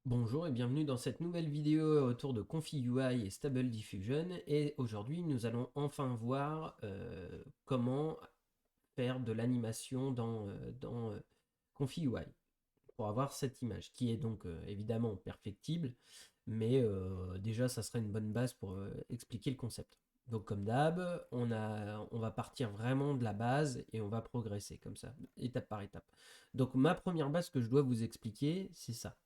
Bonjour et bienvenue dans cette nouvelle vidéo autour de ConfigUI et Stable Diffusion. Et aujourd'hui, nous allons enfin voir comment faire de l'animation dans ConfigUI pour avoir cette image qui est donc évidemment perfectible, mais déjà, ça serait une bonne base pour expliquer le concept. Donc comme d'hab, on va partir vraiment de la base et on va progresser comme ça, étape par étape. Donc ma première base que je dois vous expliquer, c'est ça.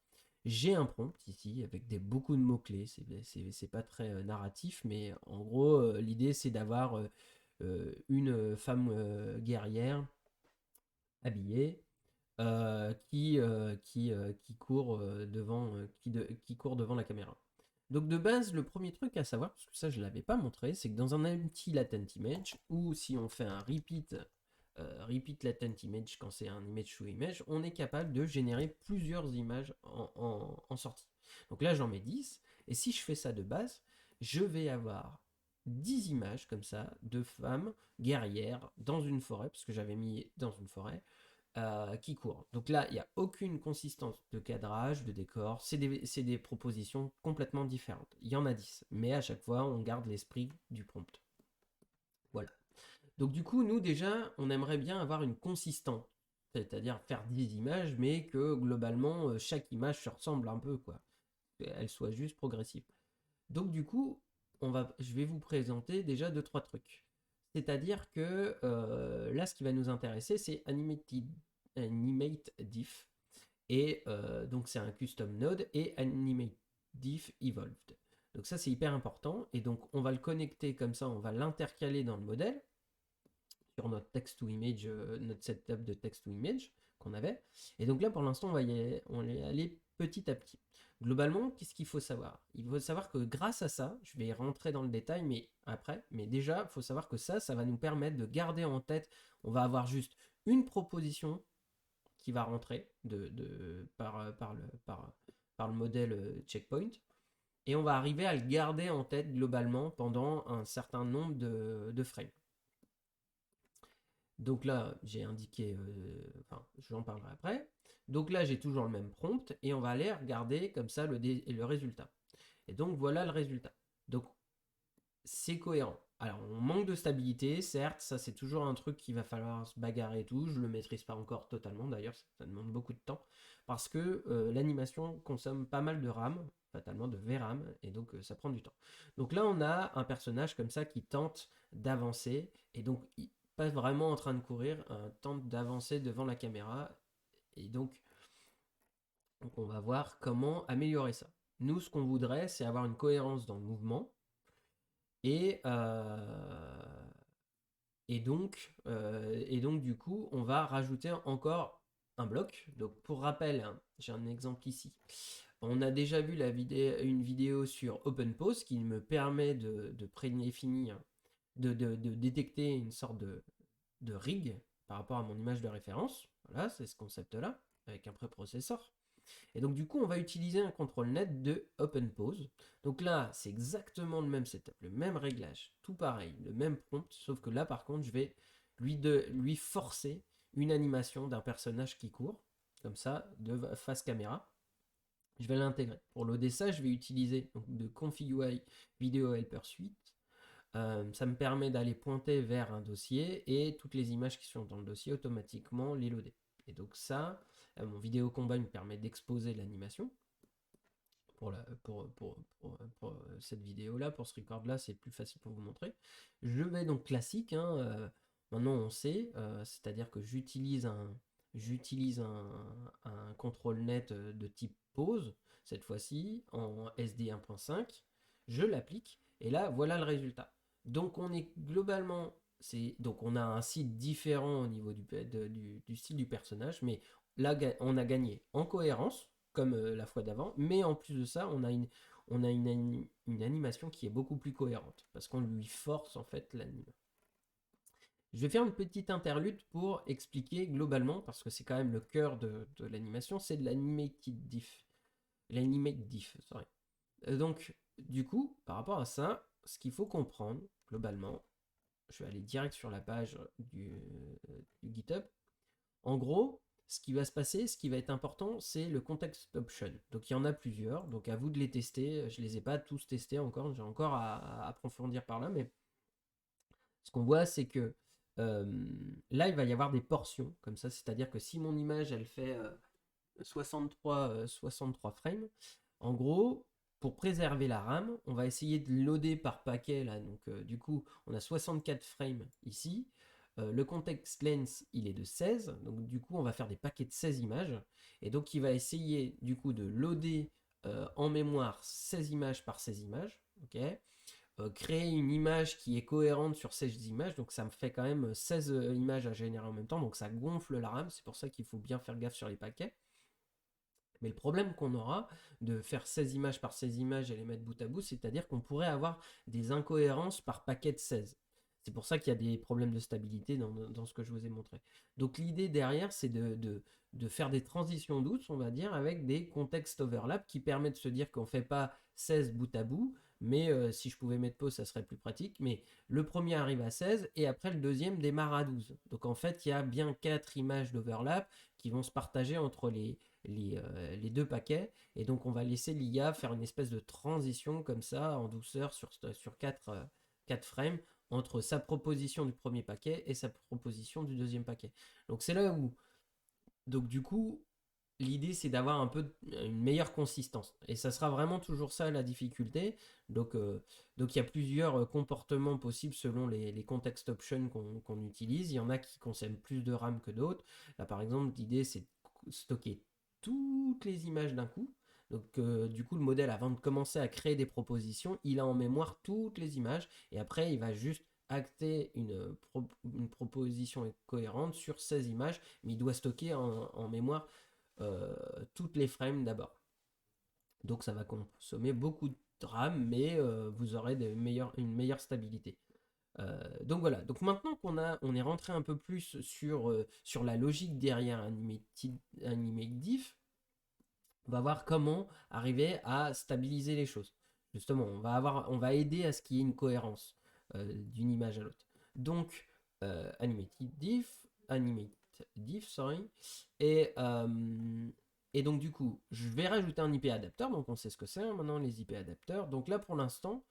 J'ai un prompt ici avec beaucoup de mots-clés, c'est pas très narratif, mais en gros, l'idée c'est d'avoir une femme guerrière habillée qui court qui court devant la caméra. Donc de base, le premier truc à savoir, parce que ça je ne l'avais pas montré, c'est que dans un empty latent image, ou si on fait un repeat latent image quand c'est un image to image, on est capable de générer plusieurs images en sortie. Donc là j'en mets 10, et si je fais ça de base, je vais avoir 10 images comme ça de femmes guerrières dans une forêt, parce que j'avais mis dans une forêt, qui court. Donc là, il n'y a aucune consistance de cadrage, de décor. C'est des propositions complètement différentes. Il y en a 10, mais à chaque fois, on garde l'esprit du prompt. Voilà. Donc du coup, nous déjà, on aimerait bien avoir une consistance. C'est-à-dire faire 10 images, mais que globalement, chaque image se ressemble un peu, quoi. Elle soit juste progressive. Donc du coup, je vais vous présenter déjà deux trois trucs. C'est-à-dire que là, ce qui va nous intéresser, c'est Animate Diff. Et donc, c'est un custom node et Animate Diff Evolved. Donc ça, c'est hyper important. Et donc, on va le connecter comme ça, on va l'intercaler dans le modèle sur notre text-to-image, notre setup de text-to-image qu'on avait. Et donc là, pour l'instant, on va y aller petit à petit. Globalement, qu'est-ce qu'il faut savoir? Il faut savoir que grâce à ça, je vais rentrer dans le détail, mais après, mais déjà, il faut savoir que ça va nous permettre de garder en tête, on va avoir juste une proposition qui va rentrer par le modèle checkpoint, et on va arriver à le garder en tête globalement pendant un certain nombre de frames. Donc là, j'ai indiqué, enfin, j'en parlerai après. Donc là, j'ai toujours le même prompt et on va aller regarder comme ça le résultat. Et donc voilà le résultat. Donc c'est cohérent. Alors on manque de stabilité, certes, ça c'est toujours un truc qu'il va falloir se bagarrer et tout. Je le maîtrise pas encore totalement d'ailleurs, ça demande beaucoup de temps parce que l'animation consomme pas mal de RAM, fatalement de VRAM, et donc ça prend du temps. Donc là on a un personnage comme ça qui tente d'avancer et donc pas vraiment en train de courir, tente d'avancer devant la caméra et donc on va voir comment améliorer ça. Nous ce qu'on voudrait c'est avoir une cohérence dans le mouvement et et donc, du coup, on va rajouter encore un bloc. Donc, pour rappel, hein, j'ai un exemple ici. On a déjà vu une vidéo sur OpenPose qui me permet de prédéfinir, de détecter une sorte de rig par rapport à mon image de référence. Voilà, c'est ce concept-là, avec un préprocesseur. Et donc du coup, on va utiliser un contrôle net de OpenPose. Donc là, c'est exactement le même setup, le même réglage, tout pareil, le même prompt, sauf que là, par contre, je vais lui forcer une animation d'un personnage qui court, comme ça, de face caméra. Je vais l'intégrer. Pour loader ça, je vais utiliser donc, de ConfigUI Video Helper Suite. Ça me permet d'aller pointer vers un dossier et toutes les images qui sont dans le dossier automatiquement les loader. Et donc ça, mon vidéo combat me permet d'exposer l'animation pour cette vidéo-là, pour ce record-là, c'est plus facile pour vous montrer. Je vais donc classique, hein, maintenant on sait, c'est-à-dire que j'utilise un contrôle net de type pause, cette fois-ci, en SD 1.5, je l'applique, et là, voilà le résultat. Donc on est globalement, donc on a un site différent au niveau du style du personnage, mais là, on a gagné en cohérence, comme la fois d'avant, mais en plus de ça, on a une animation qui est beaucoup plus cohérente, parce qu'on lui force en fait l'anime. Je vais faire une petite interlude pour expliquer globalement, parce que c'est quand même le cœur de l'animation, c'est de l'animated diff. L'animate diff, sorry. Donc, du coup, par rapport à ça, ce qu'il faut comprendre, globalement, je vais aller direct sur la page du GitHub. En gros, ce qui va se passer, ce qui va être important, c'est le context option. Donc il y en a plusieurs, donc à vous de les tester. Je les ai pas tous testés encore, j'ai encore à approfondir par là, mais ce qu'on voit, c'est que là, il va y avoir des portions comme ça, c'est-à-dire que si mon image, elle fait 63 frames, en gros, pour préserver la RAM, on va essayer de loader par paquet là. Donc du coup, on a 64 frames ici. Le context length, il est de 16. Donc du coup, on va faire des paquets de 16 images. Et donc, il va essayer du coup de loader en mémoire 16 images par 16 images. Ok, créer une image qui est cohérente sur 16 images. Donc ça me fait quand même 16 images à générer en même temps. Donc ça gonfle la RAM. C'est pour ça qu'il faut bien faire gaffe sur les paquets. Mais le problème qu'on aura de faire 16 images par 16 images et les mettre bout à bout, c'est-à-dire qu'on pourrait avoir des incohérences par paquet de 16. C'est pour ça qu'il y a des problèmes de stabilité dans ce que je vous ai montré. Donc l'idée derrière, c'est de faire des transitions douces, on va dire, avec des contextes overlap qui permettent de se dire qu'on ne fait pas 16 bout à bout, mais si je pouvais mettre pause, ça serait plus pratique. Mais le premier arrive à 16 et après le deuxième démarre à 12. Donc en fait, il y a bien 4 images d'overlap qui vont se partager entre les deux paquets. Et donc, on va laisser l'IA faire une espèce de transition comme ça, en douceur, sur 4 frames, entre sa proposition du premier paquet et sa proposition du deuxième paquet. Donc, c'est là où. Donc, du coup, l'idée, c'est d'avoir un peu une meilleure consistance. Et ça sera vraiment toujours ça la difficulté. Donc il y a plusieurs comportements possibles selon les context options qu'on utilise. Il y en a qui consomment plus de RAM que d'autres. Là, par exemple, l'idée, c'est de stocker toutes les images d'un coup. Donc, du coup, le modèle, avant de commencer à créer des propositions, il a en mémoire toutes les images. Et après, il va juste acter une proposition cohérente sur 16 images, mais il doit stocker en mémoire euh, toutes les frames d'abord. Donc ça va consommer beaucoup de RAM, mais vous aurez une meilleure stabilité. Donc voilà, donc maintenant on est rentré un peu plus sur la logique derrière Animate Diff, on va voir comment arriver à stabiliser les choses. Justement, on va aider à ce qu'il y ait une cohérence d'une image à l'autre. Donc, Animate Diff, sorry. Et, et donc, du coup, je vais rajouter un IP adapteur. Donc, on sait ce que c'est maintenant, les IP adapteurs. Donc là, pour l'instant,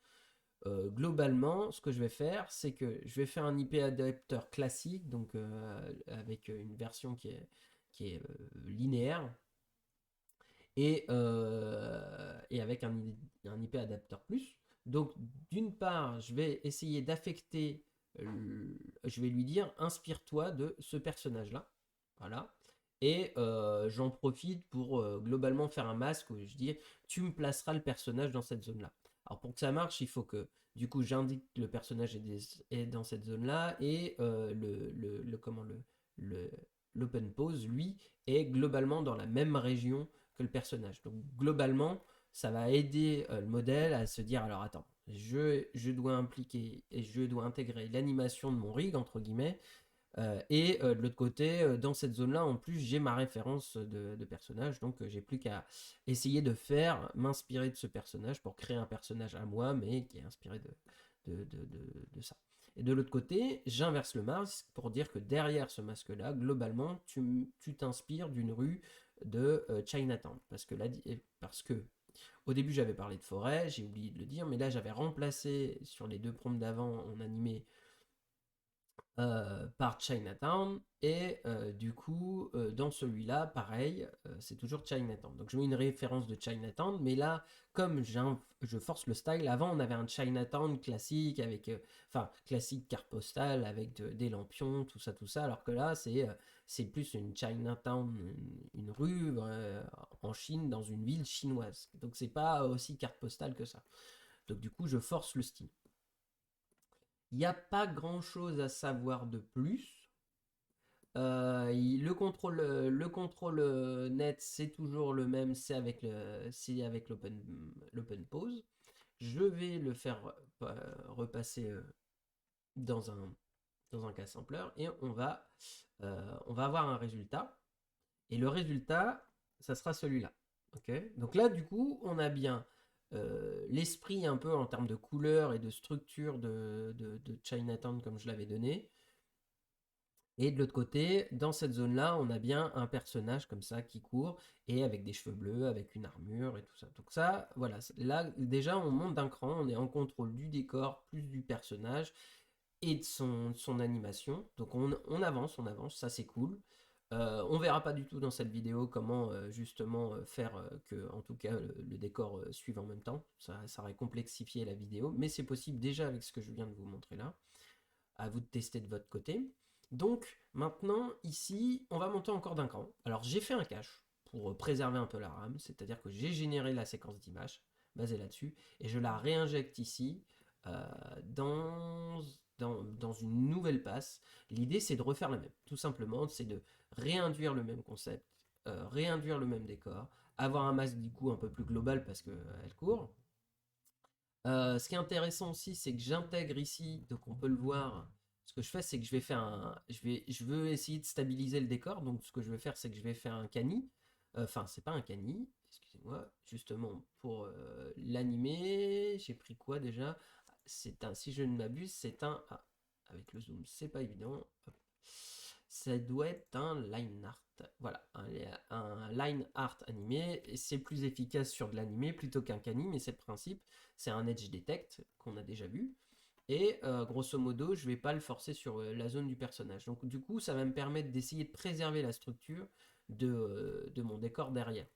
globalement, ce que je vais faire, c'est que je vais faire un IP adapteur classique, donc avec une version qui est linéaire, et avec un IP adapteur plus. Donc, d'une part, je vais essayer d'affecter, je vais lui dire, inspire-toi de ce personnage-là. Voilà. Et j'en profite pour globalement faire un masque où je dis, tu me placeras le personnage dans cette zone-là. Alors, pour que ça marche, il faut que, du coup, j'indique que le personnage est dans cette zone-là et le, l'open pose, lui, est globalement dans la même région que le personnage. Donc globalement, ça va aider le modèle à se dire alors attends, je dois impliquer et je dois intégrer l'animation de mon rig entre guillemets et de l'autre côté, dans cette zone-là, en plus, j'ai ma référence de personnage, donc j'ai plus qu'à essayer de m'inspirer de ce personnage pour créer un personnage à moi, mais qui est inspiré de ça. Et de l'autre côté, j'inverse le masque pour dire que derrière ce masque-là, globalement, tu t'inspires d'une rue de Chinatown. Parce que au début, j'avais parlé de forêt, j'ai oublié de le dire, mais là, j'avais remplacé sur les deux prompts d'avant en animé par Chinatown. Et du coup, dans celui-là, pareil, c'est toujours Chinatown. Donc je mets une référence de Chinatown, mais là, comme je force le style, avant on avait un Chinatown classique, avec, enfin, classique carte postale, avec des lampions, tout ça, alors que là, c'est plus une Chinatown, une rue en Chine, dans une ville chinoise. Donc c'est pas aussi carte postale que ça. Donc du coup, je force le style. Il n'y a pas grand chose à savoir de plus. Le contrôle net, c'est toujours le même, c'est avec l'open pose. Je vais le faire repasser dans un, dans un cas sampler et on va avoir un résultat. Et le résultat, ça sera celui-là. Okay, donc là, du coup, on a bien l'esprit un peu en termes de couleur et de structure de Chinatown comme je l'avais donné. Et de l'autre côté, dans cette zone-là, on a bien un personnage comme ça qui court et avec des cheveux bleus, avec une armure et tout ça. Donc ça, voilà, là déjà on monte d'un cran, on est en contrôle du décor, plus du personnage et de son animation. Donc on avance, ça c'est cool. On verra pas du tout dans cette vidéo comment justement faire que en tout cas le décor suive en même temps. Ça aurait complexifié la vidéo, mais c'est possible déjà avec ce que je viens de vous montrer là. À vous de tester de votre côté. Donc maintenant ici on va monter encore d'un cran. Alors j'ai fait un cache pour préserver un peu la RAM, c'est-à-dire que j'ai généré la séquence d'image basée là-dessus et je la réinjecte ici euh, dans, dans une nouvelle passe. L'idée c'est de refaire la même, tout simplement, c'est de réinduire le même concept, réinduire le même décor, avoir un masque du coup un peu plus global parce qu'elle court. Ce qui est intéressant aussi, c'est que j'intègre ici, donc on peut le voir. Ce que je fais, c'est que je vais faire je veux essayer de stabiliser le décor. Donc ce que je vais faire, c'est que je vais faire un cani. Enfin, c'est pas un cani, excusez-moi. Justement, pour l'animer, j'ai pris quoi déjà? C'est un, si je ne m'abuse, c'est un. Ah, avec le zoom, c'est pas évident. Hop. Ça doit être un line art. Voilà, un line art animé. C'est plus efficace sur de l'animé plutôt qu'un cani, mais c'est le principe. C'est un edge detect qu'on a déjà vu. Et grosso modo, je vais pas le forcer sur la zone du personnage. Donc du coup, ça va me permettre d'essayer de préserver la structure de mon décor derrière.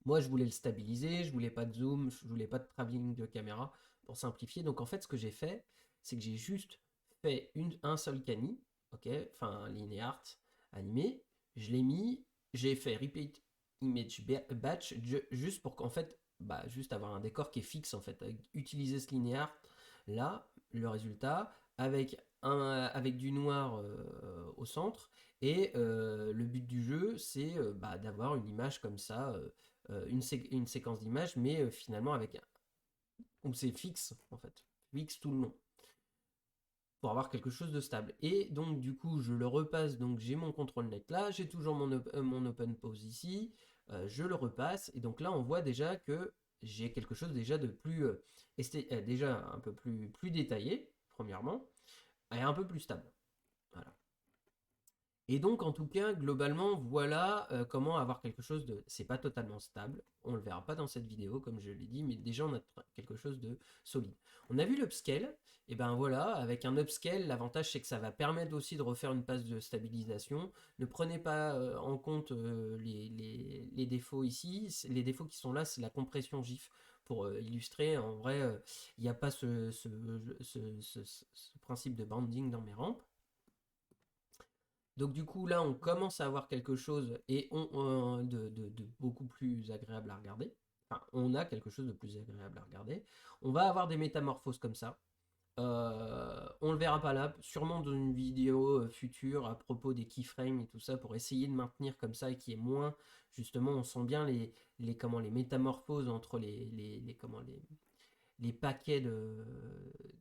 Moi, je voulais le stabiliser, je voulais pas de zoom, je voulais pas de travelling de caméra pour simplifier. Donc en fait, ce que j'ai fait, c'est que j'ai juste fait un seul cani, ok, enfin un linear animé. Je l'ai mis, j'ai fait repeat image batch juste pour qu'en fait, bah, juste avoir un décor qui est fixe en fait. Utiliser ce linear là, le résultat avec avec du noir au centre. Et le but du jeu, c'est bah, d'avoir une image comme ça. Une séquence d'images, mais finalement avec où c'est fixe en fait, fixe tout le long pour avoir quelque chose de stable. Et donc du coup, je le repasse. Donc j'ai mon control net là, j'ai toujours mon open pose ici. Je le repasse et donc là, on voit déjà que j'ai quelque chose déjà de plus déjà un peu plus détaillé premièrement et un peu plus stable. Voilà. Et donc, en tout cas, globalement, voilà comment avoir quelque chose de... C'est pas totalement stable, on le verra pas dans cette vidéo, comme je l'ai dit, mais déjà, on a quelque chose de solide. On a vu l'upscale, et ben voilà, avec un upscale, l'avantage, c'est que ça va permettre aussi de refaire une passe de stabilisation. Ne prenez pas en compte les défauts ici. Les défauts qui sont là, c'est la compression GIF. Pour illustrer, en vrai, il n'y a pas ce principe de banding dans mes rampes. Donc du coup là on commence à avoir quelque chose et de beaucoup plus agréable à regarder. Enfin on a quelque chose de plus agréable à regarder. On va avoir des métamorphoses comme ça. On le verra pas là, sûrement dans une vidéo future à propos des keyframes et tout ça pour essayer de maintenir comme ça et qui est moins justement on sent bien les métamorphoses entre les paquets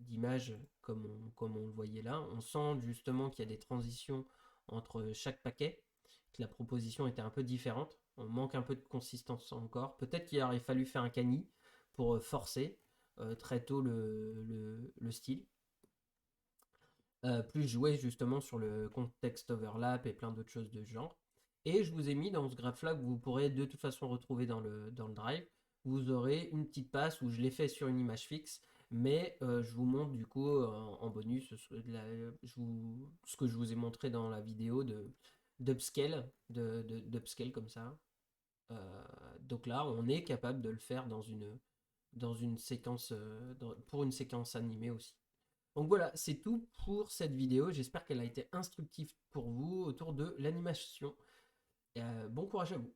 d'images comme on le voyait là. On sent justement qu'il y a des transitions entre chaque paquet, que la proposition était un peu différente. On manque un peu de consistance encore. Peut-être qu'il aurait fallu faire un cani pour forcer très tôt le style. Plus jouer justement sur le contexte overlap et plein d'autres choses de ce genre. Et je vous ai mis dans ce graphe-là que vous pourrez de toute façon retrouver dans le drive. Vous aurez une petite passe où je l'ai fait sur une image fixe, mais je vous montre du coup en bonus ce que je vous ai montré dans la vidéo d'upscale comme ça. Donc là, on est capable de le faire dans une séquence, pour une séquence animée aussi. Donc voilà, c'est tout pour cette vidéo. J'espère qu'elle a été instructive pour vous autour de l'animation. Bon courage à vous.